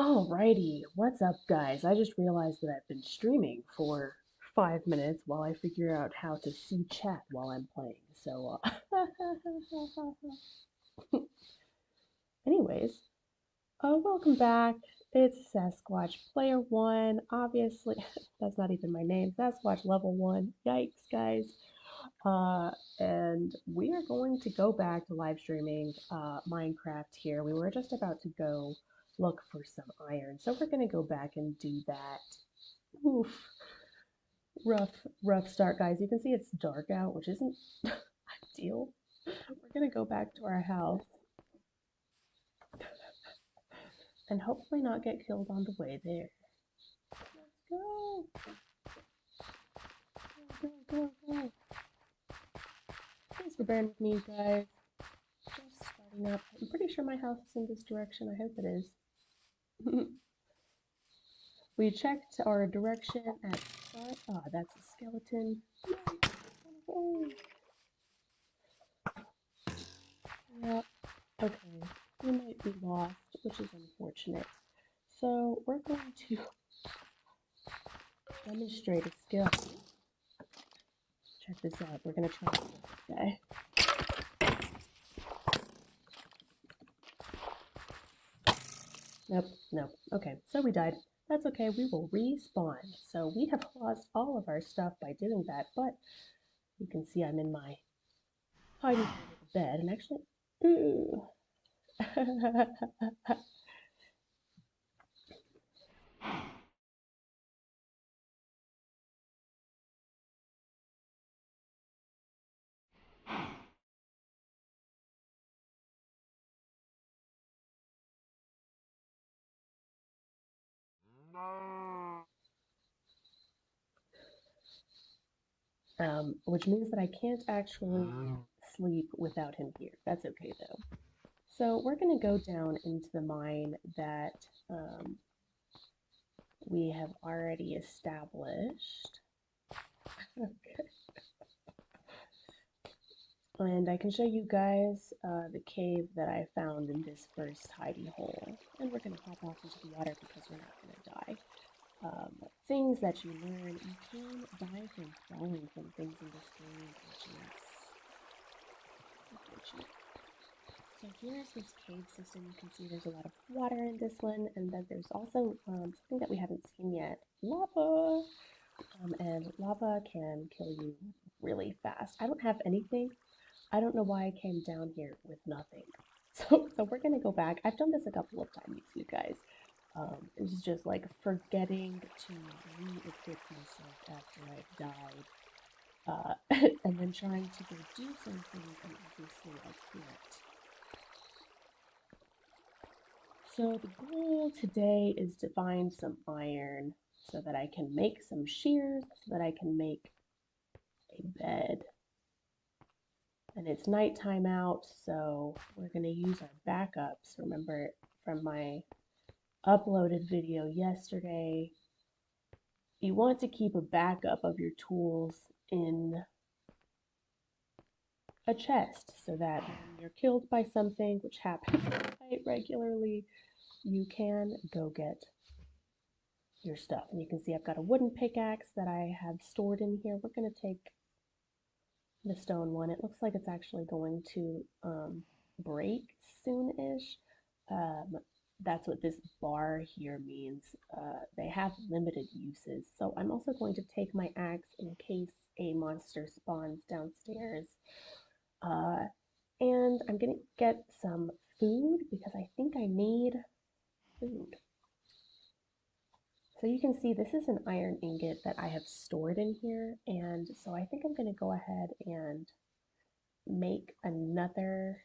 Alrighty, what's up, guys? I just realized that I've been streaming for 5 minutes while I figure out how to see chat while I'm playing. Anyways, welcome back. It's Sasquatch Player One. Obviously, that's not even my name. Sasquatch Level One. Yikes, guys. And we are going to go back to live streaming Minecraft here. We were just about to go look for some iron, so we're going to go back and do that. Oof. Rough start, guys. You can see it's dark out, which isn't ideal. We're going to go back to our house and hopefully not get killed on the way there. Let's go. Go. Thanks for bearing with me, guys. Just starting up. I'm pretty sure my house is in this direction. I hope it is. We checked our direction at start. Ah, that's a skeleton. Yep. Okay. We might be lost, which is unfortunate. So we're going to demonstrate a skill. Check this out. We're going to try this guy. Nope. Okay, so we died. That's okay, we will respawn. So we have lost all of our stuff by doing that, but you can see I'm in my hiding bed, and actually, ooh. Which means that I can't actually sleep without him here. That's okay though. So we're going to go down into the mine that we have already established. Okay. And I can show you guys the cave that I found in this first hidey hole. And we're going to hop off into the water because we're not going to die. Things that you learn, you can die from falling from things in this game, which is unfortunate. So here's this cave system. You can see there's a lot of water in this one, and then there's also something that we haven't seen yet, lava. And lava can kill you really fast. I don't have anything. I don't know why I came down here with nothing. So we're gonna go back. I've done this a couple of times, you guys. It's just like forgetting to re-equip myself after I've died. And then trying to go do something, and obviously I can't. So the goal today is to find some iron so that I can make some shears, so that I can make a bed. And it's nighttime out, so we're going to use our backups. Remember from my uploaded video yesterday, you want to keep a backup of your tools in a chest so that when you're killed by something, which happens quite regularly, you can go get your stuff. And you can see I've got a wooden pickaxe that I have stored in here. We're going to take the stone one. It looks like it's actually going to break soon-ish. That's what this bar here means. They have limited uses. So I'm also going to take my axe in case a monster spawns downstairs. And I'm going to get some food because I think I need food. So you can see this is an iron ingot that I have stored in here, and so I think I'm going to go ahead and make another.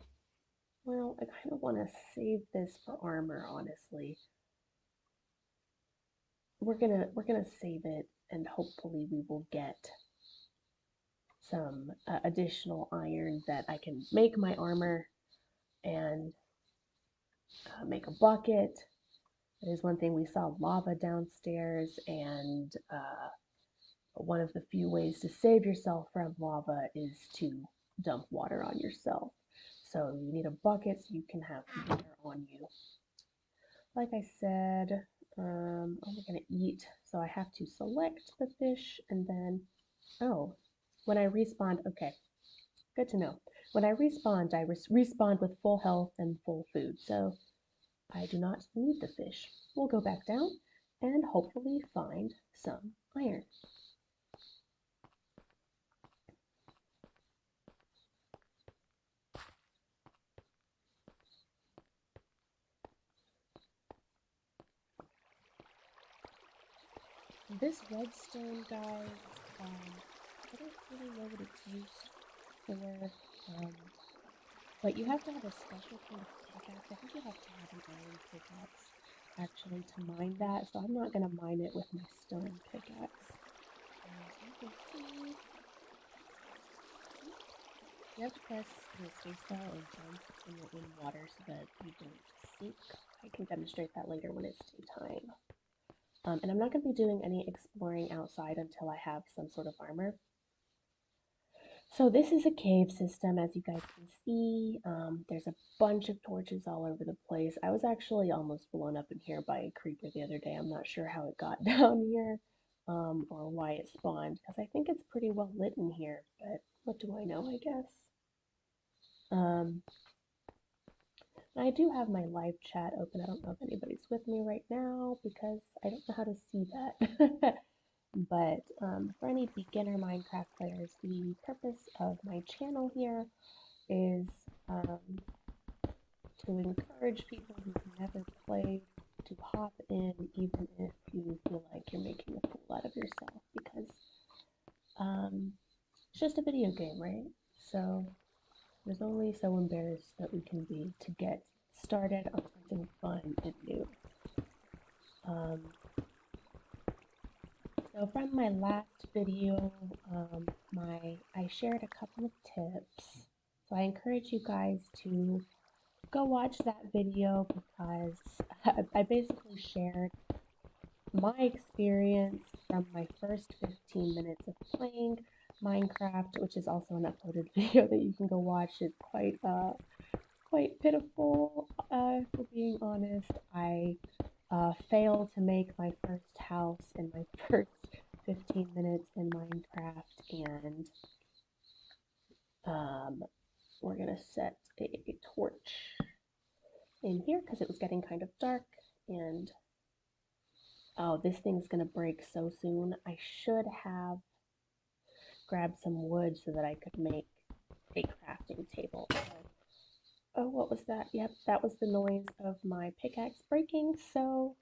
Well, I kind of want to save this for armor, honestly. We're gonna save it, and hopefully we will get some additional iron that I can make my armor and make a bucket. That is one thing. We saw lava downstairs, and one of the few ways to save yourself from lava is to dump water on yourself. So you need a bucket so you can have water on you. like I said, I'm gonna eat, so I have to select the fish and then, oh, when I respawn, okay, good to know. When I respawned, I respawned with full health and full food, so I do not need the fish. We'll go back down and hopefully find some iron. This redstone, guys, I don't really know what it's used for, but you have to have a special kind of pickaxe. I think you have to have an iron pickaxe actually to mine that, so I'm not going to mine it with my stone pickaxe. You can see, you have to press the space bar or jump when you're in water so that you don't sink. I can demonstrate that later when it's daytime. And I'm not going to be doing any exploring outside until I have some sort of armor. So this is a cave system, as you guys can see. There's a bunch of torches all over the place. I was actually almost blown up in here by a creeper the other day. I'm not sure how it got down here or why it spawned, because I think it's pretty well lit in here, but what do I know, I guess. I do have my live chat open. I don't know if anybody's with me right now because I don't know how to see that. But for any beginner Minecraft players, the purpose of my channel here is to encourage people who've never played to hop in, even if you feel like you're making a fool out of yourself, because it's just a video game, right? So there's only so embarrassed that we can be to get started on something fun and new. So from my last video, I shared a couple of tips. So I encourage you guys to go watch that video because I basically shared my experience from my first 15 minutes of playing Minecraft, which is also an uploaded video that you can go watch. It's quite pitiful, for being honest. I failed to make my first house in my first 15 minutes in Minecraft, and we're gonna set a torch in here because it was getting kind of dark, and oh, this thing's gonna break so soon. I should have grabbed some wood so that I could make a crafting table. Oh, what was that? Yep, that was the noise of my pickaxe breaking, so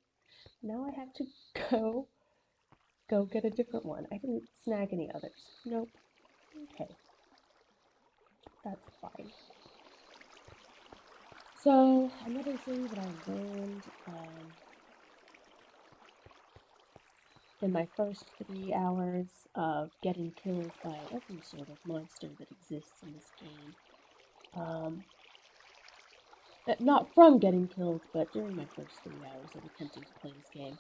now I have to go get a different one. I didn't snag any others. Nope. Okay. That's fine. So, another thing that I learned in my first 3 hours of getting killed by every sort of monster that exists in this game, not from getting killed, but during my first 3 hours of attempting to play this game,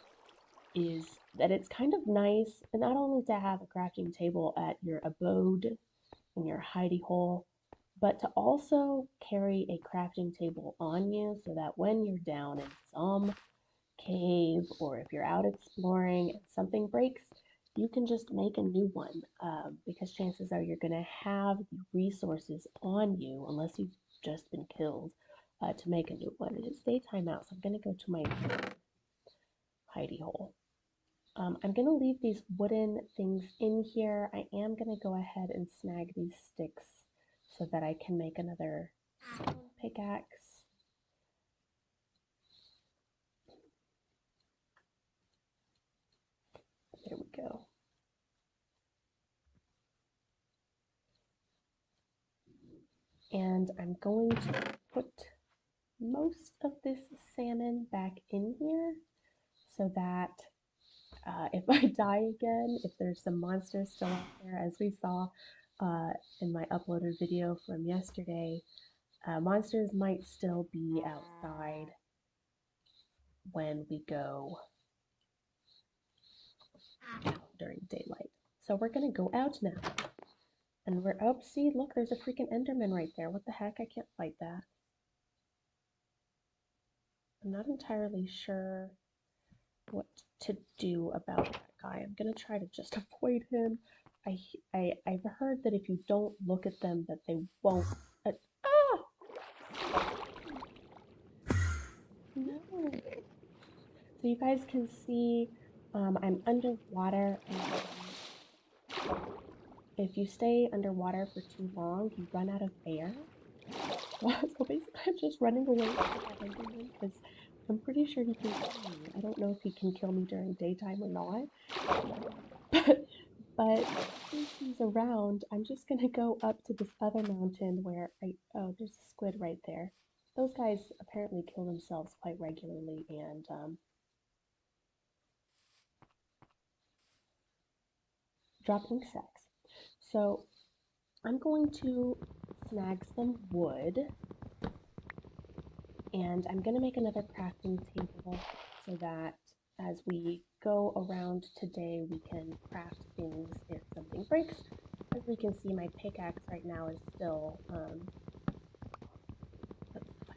is that it's kind of nice not only to have a crafting table at your abode, in your hidey hole, but to also carry a crafting table on you so that when you're down in some cave or if you're out exploring and something breaks, you can just make a new one, because chances are you're going to have the resources on you, unless you've just been killed, to make a new one. And it's daytime out, so I'm going to go to my hidey hole. I'm going to leave these wooden things in here. I am going to go ahead and snag these sticks so that I can make another stone pickaxe. There we go. And I'm going to put most of this salmon back in here so that if I die again, if there's some monsters still out there, as we saw in my uploaded video from yesterday, monsters might still be outside when we go out during daylight. So we're gonna go out now. And we're, oh, see, look, there's a freaking Enderman right there. What the heck? I can't fight that. I'm not entirely sure what to do about that guy. I'm gonna try to just avoid him. I've heard that if you don't look at them, that they won't. Ah! No. So you guys can see I'm underwater, and if you stay underwater for too long, you run out of air. So basically, I'm just running away from him because I'm pretty sure he can kill me. I don't know if he can kill me during daytime or not. But since he's around, I'm just gonna go up to this other mountain where oh, there's a squid right there. Those guys apparently kill themselves quite regularly and drop ink sacs. So I'm going to snag some wood, and I'm going to make another crafting table so that as we go around today, we can craft things if something breaks. As we can see, my pickaxe right now is still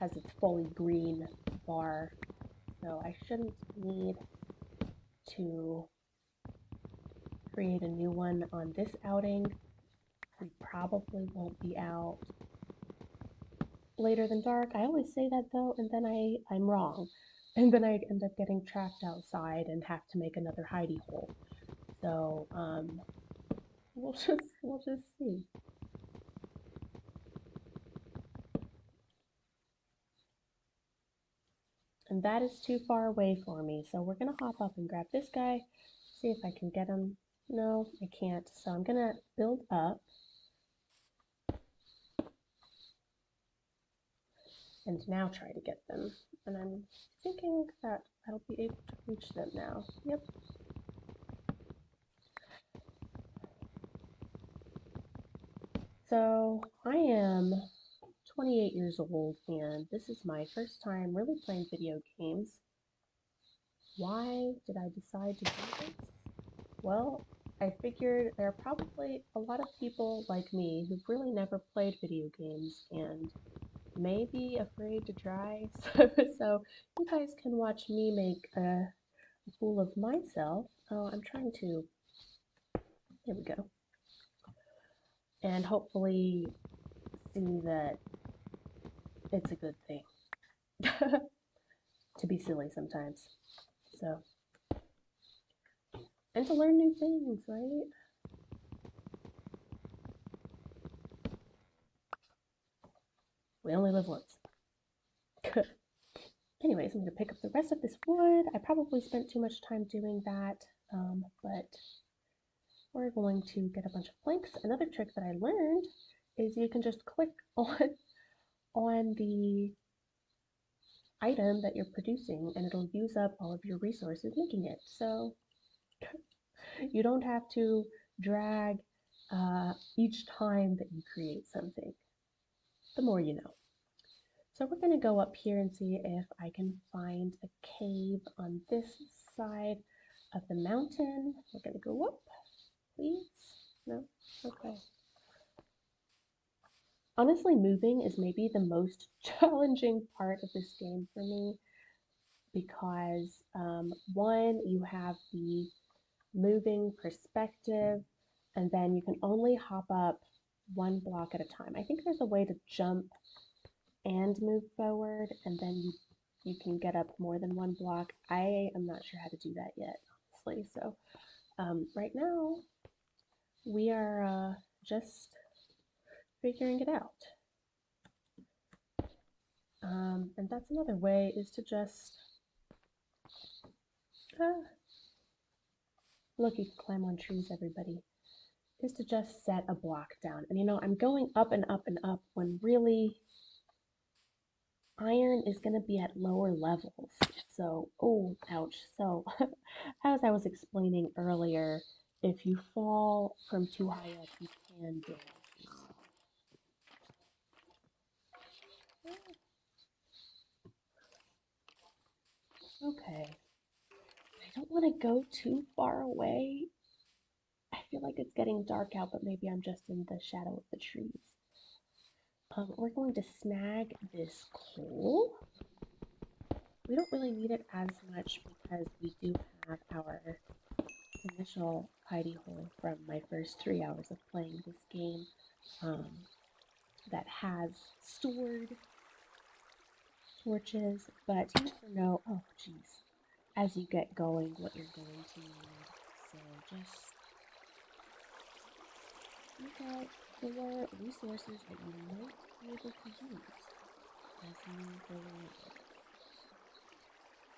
has its fully green bar, so I shouldn't need to create a new one on this outing. We probably won't be out later than dark. I always say that though, and then I'm wrong. And then I end up getting trapped outside and have to make another hidey hole. So, we'll just see. And that is too far away for me, so we're gonna hop up and grab this guy, see if I can get him. No, I can't, so I'm gonna build up and now try to get them. And I'm thinking that I'll be able to reach them now. Yep. So I am 28 years old and this is my first time really playing video games. Why did I decide to do this? Well, I figured there are probably a lot of people like me who've really never played video games and may be afraid to try. So you guys can watch me make a fool of myself. Oh, I'm trying to. Here we go. And hopefully see that it's a good thing to be silly sometimes. So, and to learn new things, right? We only live once. Anyways, I'm going to pick up the rest of this wood. I probably spent too much time doing that, but we're going to get a bunch of planks. Another trick that I learned is you can just click on the item that you're producing and it'll use up all of your resources making it. So you don't have to drag each time that you create something. The more you know. So we're going to go up here and see if I can find a cave on this side of the mountain. We're going to go up, please. No? Okay. Honestly, moving is maybe the most challenging part of this game for me because one, you have the moving perspective, and then you can only hop up one block at a time. I think there's a way to jump and move forward, and then you can get up more than one block. I am not sure how to do that yet, honestly. So right now, we are just figuring it out. And that's another way, is to just look, you can climb on trees, everybody, is to just set a block down. And you know, I'm going up and up and up when really iron is going to be at lower levels. So, oh, ouch. So, as I was explaining earlier, if you fall from too high up, you can damage yourself. Okay. I don't want to go too far away. I feel like it's getting dark out, but maybe I'm just in the shadow of the trees. We're going to snag this coal. we don't really need it as much because we do have our initial hidey hole from my first 3 hours of playing this game that has stored torches, but you never know, oh geez, as you get going what you're going to need. So just look out for resources that you might be able to use as you go along.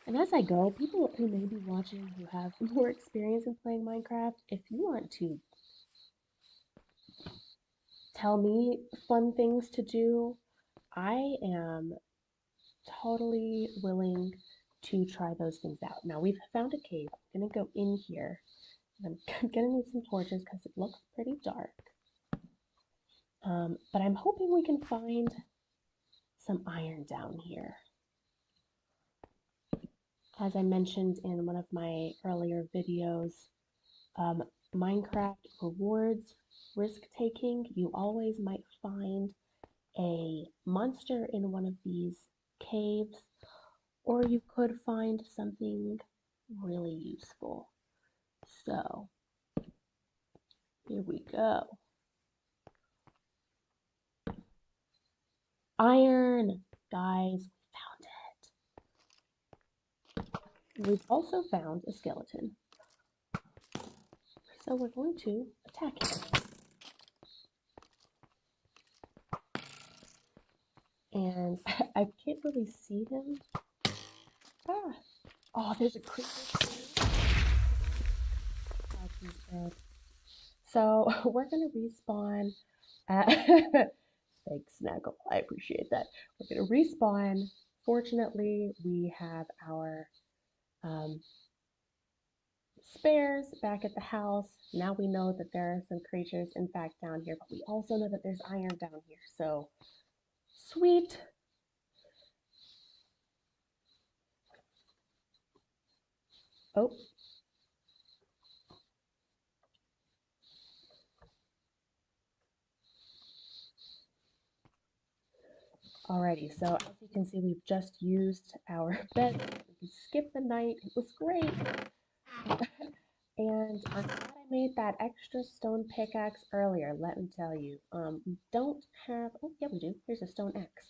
And as I go, people who may be watching who have more experience in playing Minecraft, if you want to tell me fun things to do, I am totally willing to try those things out. Now we've found a cave. I'm gonna go in here. I'm gonna need some torches because it looks pretty dark. But I'm hoping we can find some iron down here. As I mentioned in one of my earlier videos, Minecraft rewards risk-taking. You always might find a monster in one of these caves, or you could find something really useful. So, here we go. Iron! Guys, we found it. We've also found a skeleton. So we're going to attack him. And I can't really see him. Ah! Oh, there's a creeper too. Oh, he's dead. So we're gonna respawn. Thanks, Snaggle. I appreciate that. We're gonna respawn. Fortunately, we have our spares back at the house. Now we know that there are some creatures, in fact, down here, but we also know that there's iron down here. So sweet. Oh. Alrighty, so as you can see, we've just used our bed. We can skip the night. It was great. And I'm glad I made that extra stone pickaxe earlier, let me tell you. We don't have, oh yeah we do, here's a stone axe.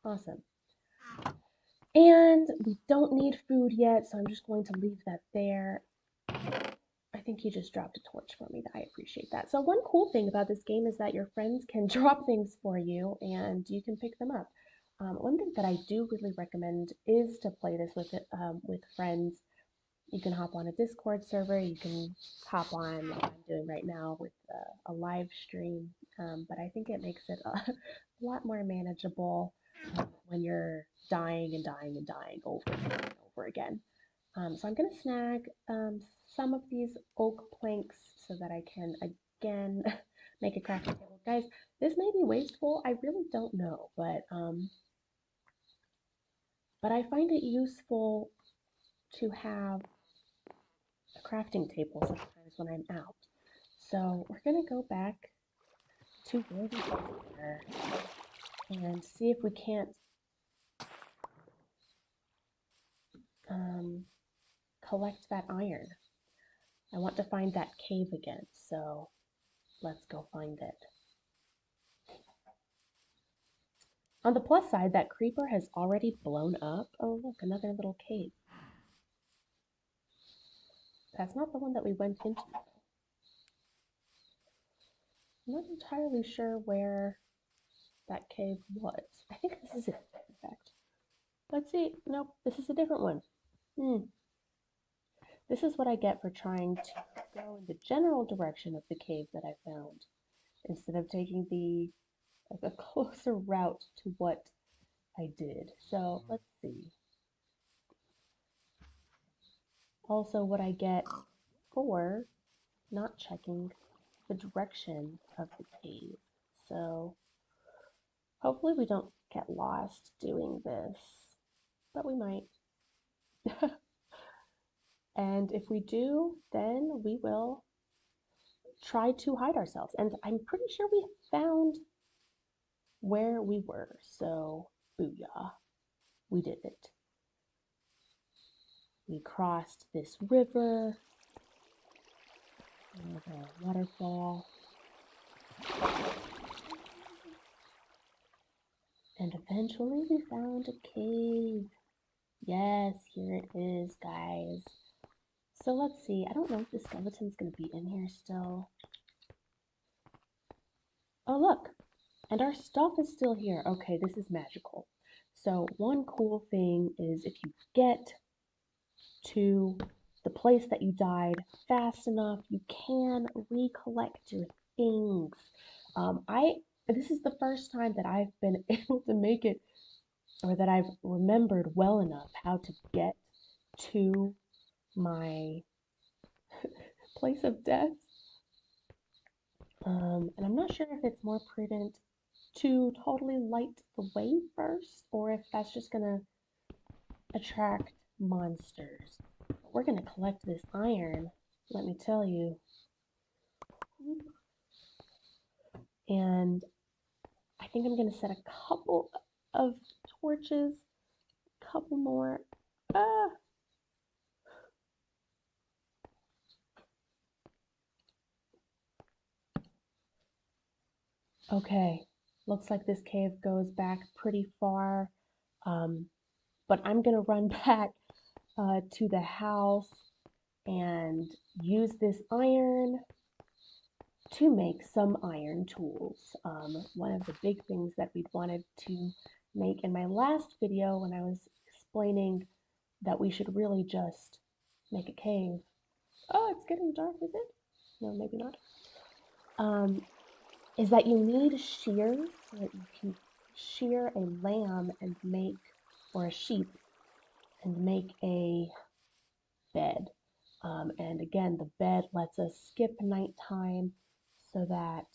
Awesome. And we don't need food yet, so I'm just going to leave that there. I think he just dropped a torch for me. I appreciate that. So one cool thing about this game is that your friends can drop things for you and you can pick them up. One thing that I do really recommend is to play this with friends. You can hop on a Discord server. You can hop on, like I'm doing right now, with a live stream. But I think it makes it a lot more manageable when you're dying and dying and dying over and over again. So I'm going to snag some of these oak planks so that I can, again, make a crafting table. Guys, this may be wasteful. I really don't know, but I find it useful to have a crafting table sometimes when I'm out. So we're going to go back to where we were and see if we can't collect that iron. I want to find that cave again, so let's go find it. On the plus side, that creeper has already blown up. Oh look, another little cave. That's not the one that we went into. I'm not entirely sure where that cave was. I think this is it, in fact. Let's see. Nope, this is a different one. This is what I get for trying to go in the general direction of the cave that I found, instead of taking a closer route to what I did. So let's see. Also, what I get for not checking the direction of the cave. So hopefully we don't get lost doing this, but we might. And if we do, then we will try to hide ourselves. And I'm pretty sure we found where we were, so booyah, we did it. We crossed this river, there's a waterfall, and eventually we found a cave. Yes, here it is, guys. So let's see, I don't know if the skeleton's gonna be in here still. Oh, look, and our stuff is still here. Okay, this is magical. So one cool thing is if you get to the place that you died fast enough, you can recollect your things. This is the first time that I've been able to make it, or that I've remembered well enough how to get to my place of death. And I'm not sure if it's more prudent to totally light the way first, or if that's just gonna attract monsters. We're gonna collect this iron, let me tell you. And I think I'm gonna set a couple of torches, a couple more. Ah! Okay, looks like this cave goes back pretty far. But I'm gonna run back to the house and use this iron to make some iron tools. One of the big things that we wanted to make in my last video when I was explaining that we should really just make a cave. Oh, it's getting dark, is it? No, maybe not. Is that you need shears so that you can shear a lamb and make, or a sheep, and make a bed. And again, the bed lets us skip nighttime so that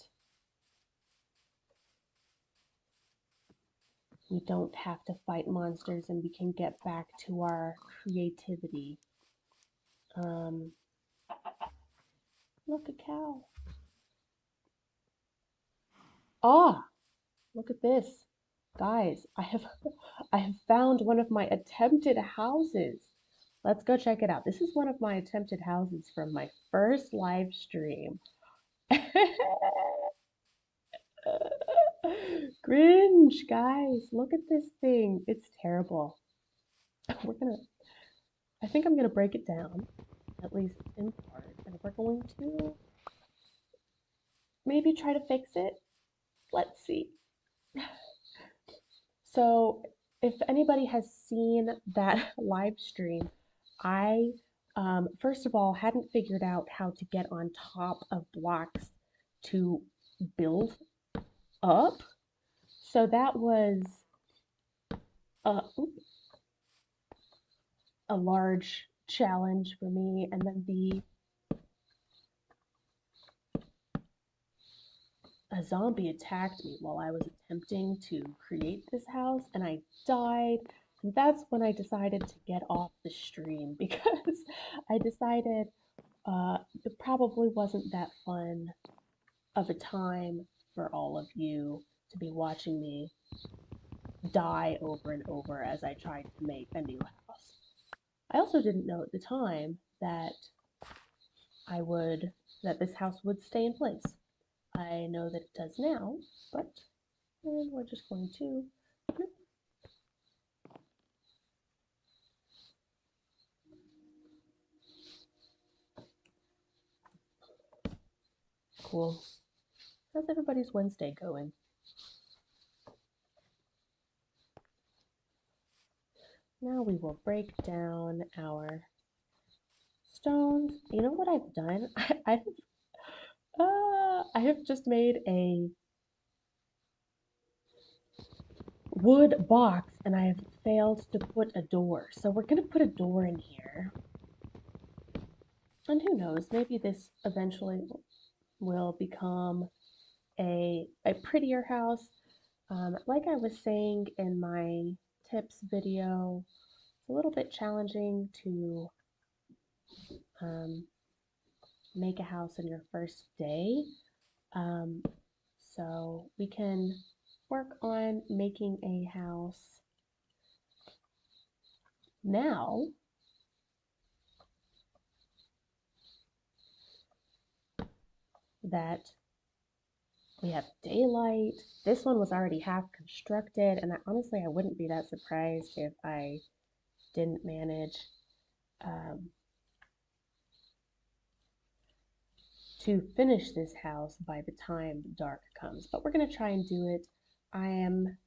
we don't have to fight monsters and we can get back to our creativity. Look, a cow. Ah, look at this. Guys, I have found one of my attempted houses. Let's go check it out. This is one of my attempted houses from my first live stream. Cringe, guys. Look at this thing. It's terrible. I think I'm gonna break it down, at least in part, and we're going to maybe try to fix it. Let's see. So if anybody has seen that live stream, I first of all hadn't figured out how to get on top of blocks to build up. So that was a large challenge for me. And then a zombie attacked me while I was attempting to create this house, and I died. And that's when I decided to get off the stream because I decided it probably wasn't that fun of a time for all of you to be watching me die over and over as I tried to make a new house. I also didn't know at the time that that this house would stay in place. I know that it does now, but we're just going to. Cool. How's everybody's Wednesday going? Now we will break down our stones. You know what I've done? I have just made a wood box and I have failed to put a door. So we're going to put a door in here. And who knows, maybe this eventually will become a prettier house. Like I was saying in my tips video, it's a little bit challenging to make a house on your first day. So we can work on making a house now that we have daylight. This one was already half constructed, and honestly, I wouldn't be that surprised if I didn't manage to finish this house by the time dark comes. But we're going to try and do it. I am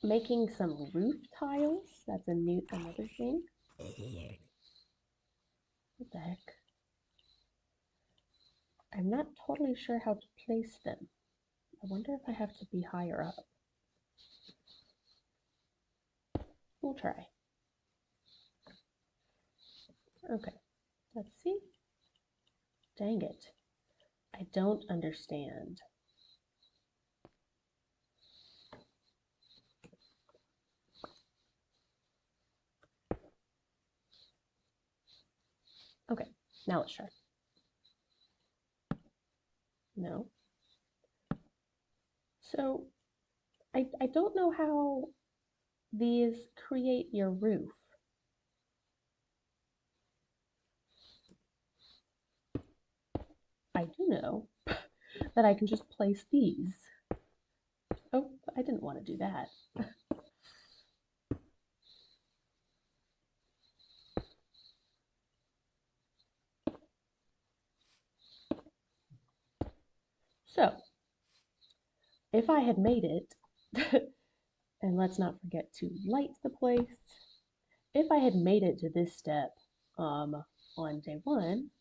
making some roof tiles. That's another thing. What the heck? I'm not totally sure how to place them. I wonder if I have to be higher up. We'll try. Okay, let's see. Dang it. I don't understand. Okay, now let's try. No. So, I don't know how these create your roof. I do know that I can just place these. Oh, I didn't want to do that. So, if I had made it, and let's not forget to light the place, if I had made it to this step on day one,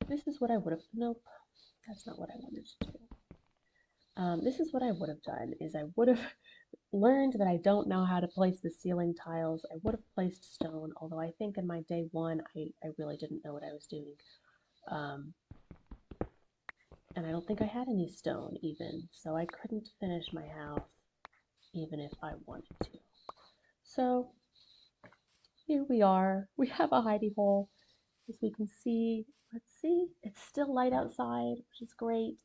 this is what I would have, nope, that's not what I wanted to do. This is what I would have done, is I would have learned that I don't know how to place the ceiling tiles. I would have placed stone, although I think in my day one, I really didn't know what I was doing. And I don't think I had any stone even, so I couldn't finish my house even if I wanted to. So here we are. We have a hidey hole. As we can see, let's see, it's still light outside, which is great.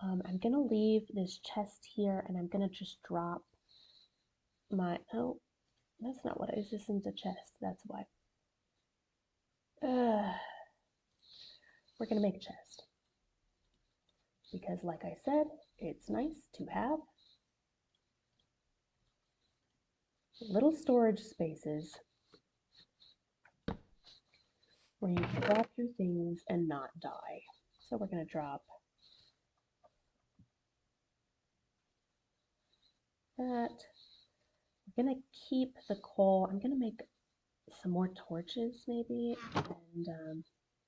I'm gonna leave this chest here and I'm gonna just drop my, oh, that's not what this isn't a chest, that's why. We're gonna make a chest. Because like I said, it's nice to have little storage spaces where you can drop your things and not die. So we're going to drop that. We're going to keep the coal. I'm going to make some more torches maybe. And,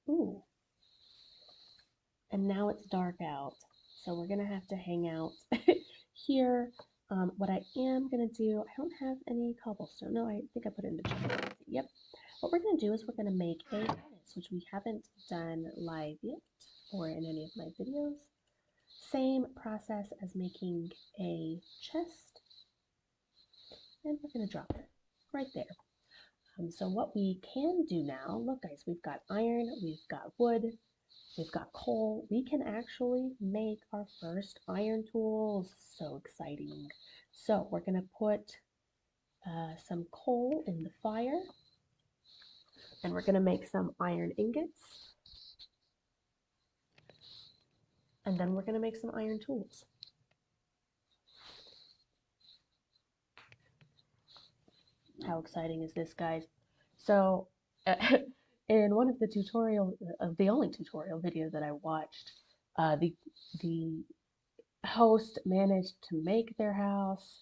ooh. And now it's dark out. So we're going to have to hang out here. What I am going to do, I don't have any cobblestone. No, I think I put it in the chat. Yep. What we're going to do is we're going to make a furnace, which we haven't done live yet or in any of my videos. Same process as making a chest. And we're going to drop it right there. So what we can do now, look guys, we've got iron, we've got wood, we've got coal. We can actually make our first iron tools. So exciting. So we're going to put some coal in the fire. And we're going to make some iron ingots. And then we're going to make some iron tools. How exciting is this, guys? So in one of the the only tutorial video that I watched, the host managed to make their house,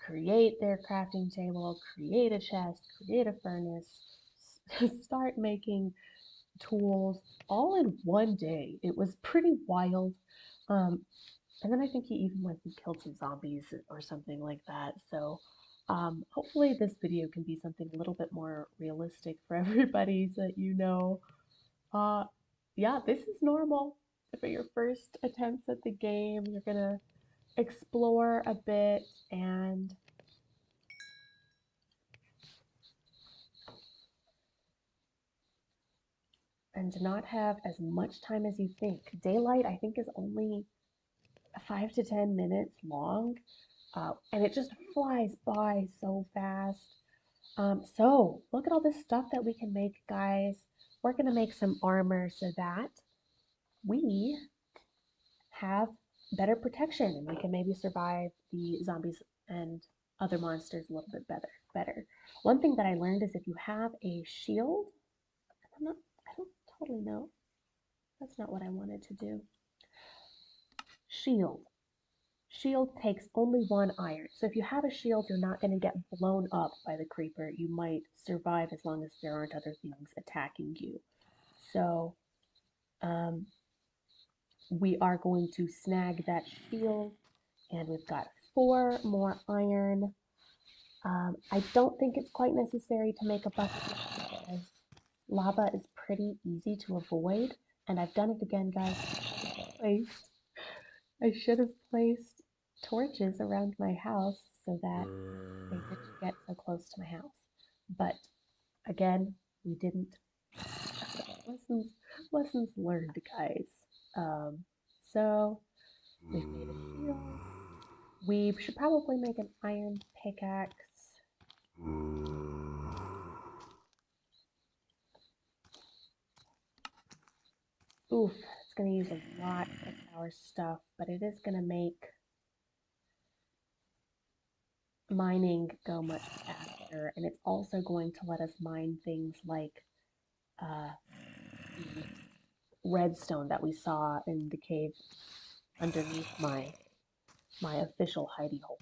create their crafting table, create a chest, create a furnace, start making tools all in one day. It was pretty wild. And then I think he even went and killed some zombies or something like that. So hopefully this video can be something a little bit more realistic for everybody so that you know, yeah, this is normal. For your first attempts at the game, you're gonna explore a bit and not have as much time as you think. Daylight, I think, is only 5 to 10 minutes long, and it just flies by so fast. So look at all this stuff that we can make, guys. We're gonna make some armor so that we have better protection and we can maybe survive the zombies and other monsters a little bit better. One thing that I learned is if you have a shield, I don't totally know. That's not what I wanted to do. Shield. Shield takes only 1 iron. So if you have a shield, you're not going to get blown up by the creeper. You might survive as long as there aren't other things attacking you. So we are going to snag that shield, and we've got 4 more iron. I don't think it's quite necessary to make a bucket because lava is pretty easy to avoid, and I've done it again, guys. I should have placed torches around my house so that they didn't get so close to my house. But again, we didn't. Lessons learned, guys. So we've made a shield. We should probably make an iron pickaxe. Oof, it's going to use a lot of our stuff, but it is going to make mining go much faster, and it's also going to let us mine things like the redstone that we saw in the cave underneath my official hidey hole.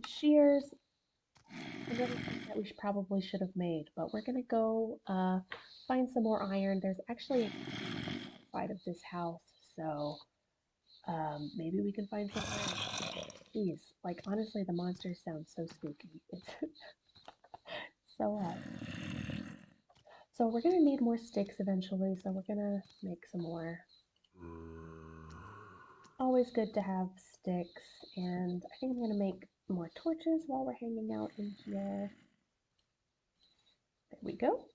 Shears, another thing that we probably should have made, but we're gonna go find some more iron. There's actually a side of this house, so maybe we can find some iron. Jeez, like honestly, the monsters sound so spooky. It's so so we're gonna need more sticks eventually, so we're gonna make some more. Always good to have sticks, and I think I'm gonna make more torches while we're hanging out in here. There we go.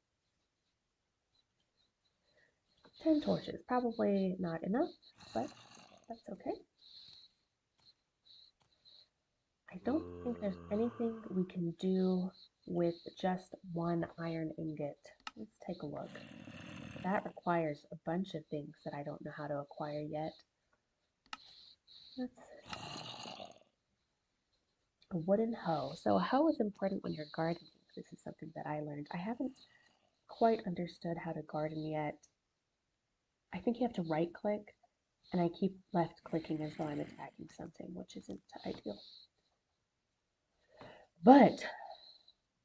10 torches, probably not enough, but that's okay. I don't think there's anything we can do with just 1 iron ingot. Let's take a look. That requires a bunch of things that I don't know how to acquire yet. A wooden hoe. So a hoe is important when you're gardening. This is something that I learned. I haven't quite understood how to garden yet. I think you have to right click, and I keep left clicking as though I'm attacking something, which isn't ideal. But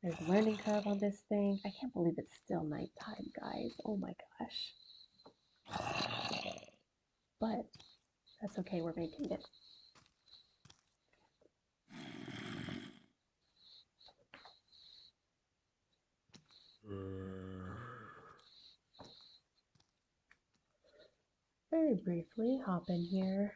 there's a learning curve on this thing. I can't believe it's still nighttime, guys. Oh my gosh. But that's okay, we're making it. Very briefly, hop in here.